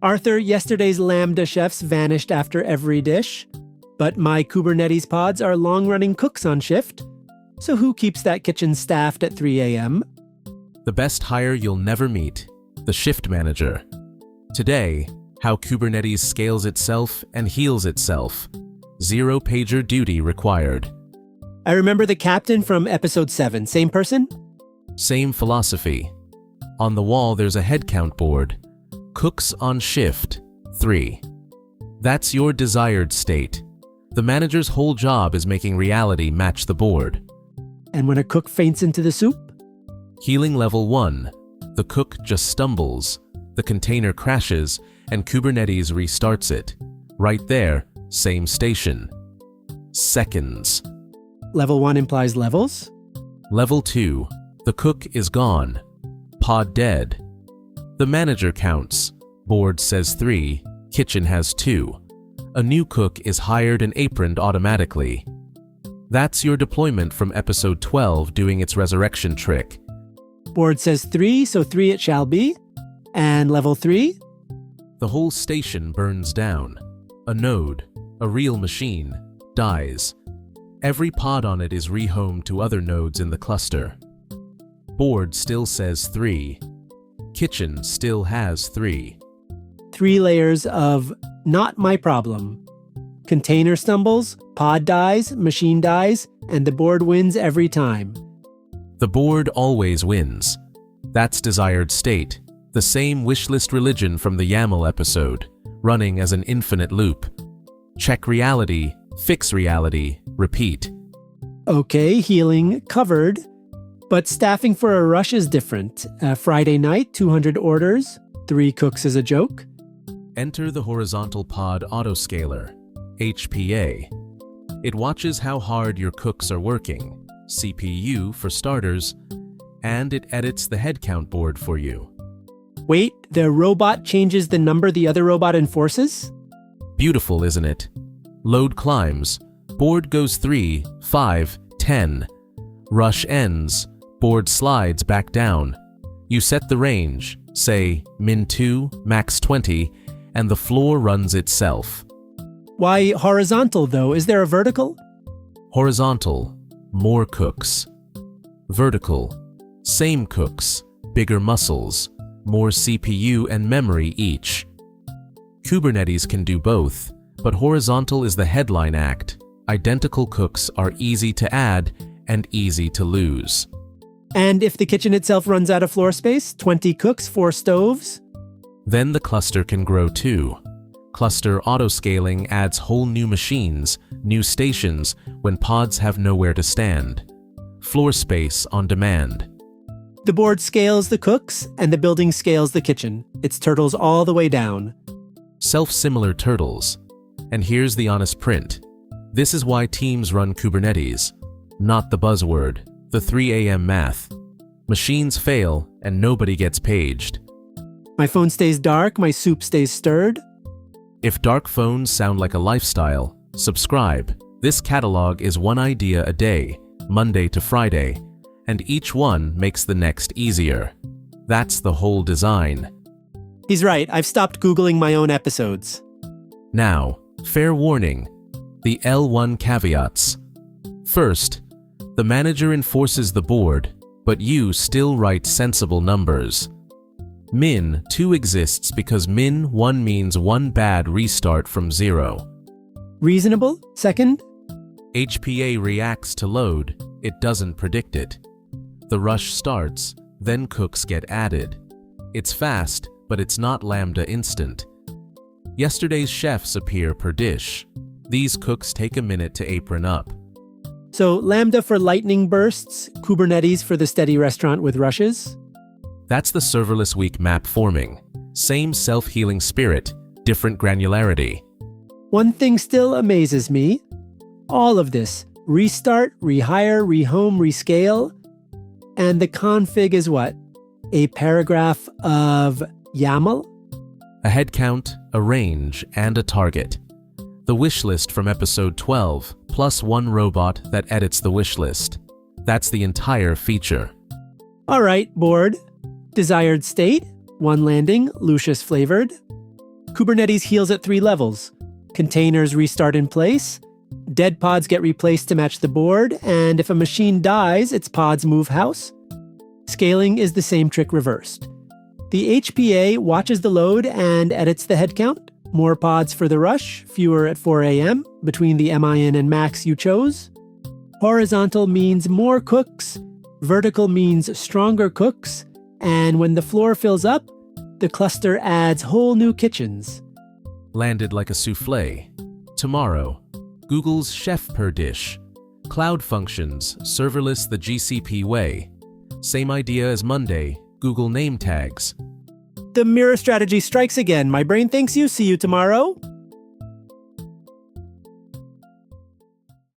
Arthur, yesterday's Lambda chefs vanished after every dish, but my Kubernetes pods are long-running cooks on shift. So who keeps that kitchen staffed at 3 a.m.? The best hire you'll never meet, the shift manager. Today, how Kubernetes scales itself and heals itself. Zero-pager duty required. I remember the captain from episode 7. Same person? Same philosophy. On the wall, there's a headcount board. Cooks on shift, 3. That's your desired state. The manager's whole job is making reality match the board. And when a cook faints into the soup? Healing level 1. The cook just stumbles. The container crashes, and Kubernetes restarts it. Right there, same station. Seconds. Level 1 implies levels? Level 2. The cook is gone. Pod dead. The manager counts. Board says 3. Kitchen has 2. A new cook is hired and aproned automatically. That's your deployment from episode 12 doing its resurrection trick. Board says 3, so 3 it shall be. And level 3? The whole station burns down. A node, a real machine, dies. Every pod on it is rehomed to other nodes in the cluster. Board still says 3. Kitchen still has 3. 3 layers of not my problem. Container stumbles, pod dies, machine dies, and the board wins every time. The board always wins. That's desired state, the same wishlist religion from the YAML episode, running as an infinite loop. Check reality, fix reality, repeat. Okay, healing covered. But staffing for a rush is different. Friday night, 200 orders, 3 cooks is a joke. Enter the Horizontal Pod Autoscaler, HPA. It watches how hard your cooks are working, CPU for starters, and it edits the headcount board for you. Wait, the robot changes the number the other robot enforces? Beautiful, isn't it? Load climbs, board goes 3, 5, 10. Rush ends, board slides back down. You set the range, say min 2, max 20, and the floor runs itself. Why horizontal though? Is there a vertical? Horizontal, more cooks. Vertical, same cooks, bigger muscles, more CPU and memory each. Kubernetes can do both, but horizontal is the headline act. Identical cooks are easy to add and easy to lose. And if the kitchen itself runs out of floor space, 20 cooks, 4 stoves? Then the cluster can grow too. Cluster autoscaling adds whole new machines, new stations, when pods have nowhere to stand. Floor space on demand. The board scales the cooks, and the building scales the kitchen. It's turtles all the way down. Self-similar turtles. And here's the honest print. This is why teams run Kubernetes. Not the buzzword, the 3 a.m. math. Machines fail, and nobody gets paged. My phone stays dark, my soup stays stirred. If dark phones sound like a lifestyle, subscribe. This catalog is 1 idea a day, Monday to Friday, and each one makes the next easier. That's the whole design. He's right, I've stopped Googling my own episodes. Now, fair warning, the L1 caveats. First, the manager enforces the board, but you still write sensible numbers. Min 2 exists because min 1 means 1 bad restart from 0. Reasonable? Second? HPA reacts to load, it doesn't predict it. The rush starts, then cooks get added. It's fast, but it's not Lambda instant. Yesterday's chefs appear per dish. These cooks take a minute to apron up. So Lambda for lightning bursts, Kubernetes for the steady restaurant with rushes? That's the serverless week map forming. Same self-healing spirit, different granularity. One thing still amazes me. All of this, restart, rehire, rehome, rescale, and the config is what? A paragraph of YAML? A headcount, a range, and a target. The wish list from episode 12, plus 1 robot that edits the wish list. That's the entire feature. All right, board. Desired state, 1 landing, Lucius flavored. Kubernetes heals at 3 levels. Containers restart in place, dead pods get replaced to match the board, and if a machine dies, its pods move house. Scaling is the same trick reversed. The HPA watches the load and edits the headcount. More pods for the rush, fewer at 4 a.m., between the MIN and max you chose. Horizontal means more cooks, vertical means stronger cooks, and when the floor fills up, the cluster adds whole new kitchens. Landed like a souffle. Tomorrow, Google's chef per dish. Cloud functions, serverless the GCP way. Same idea as Monday, Google name tags. The mirror strategy strikes again. My brain thanks you. See you tomorrow.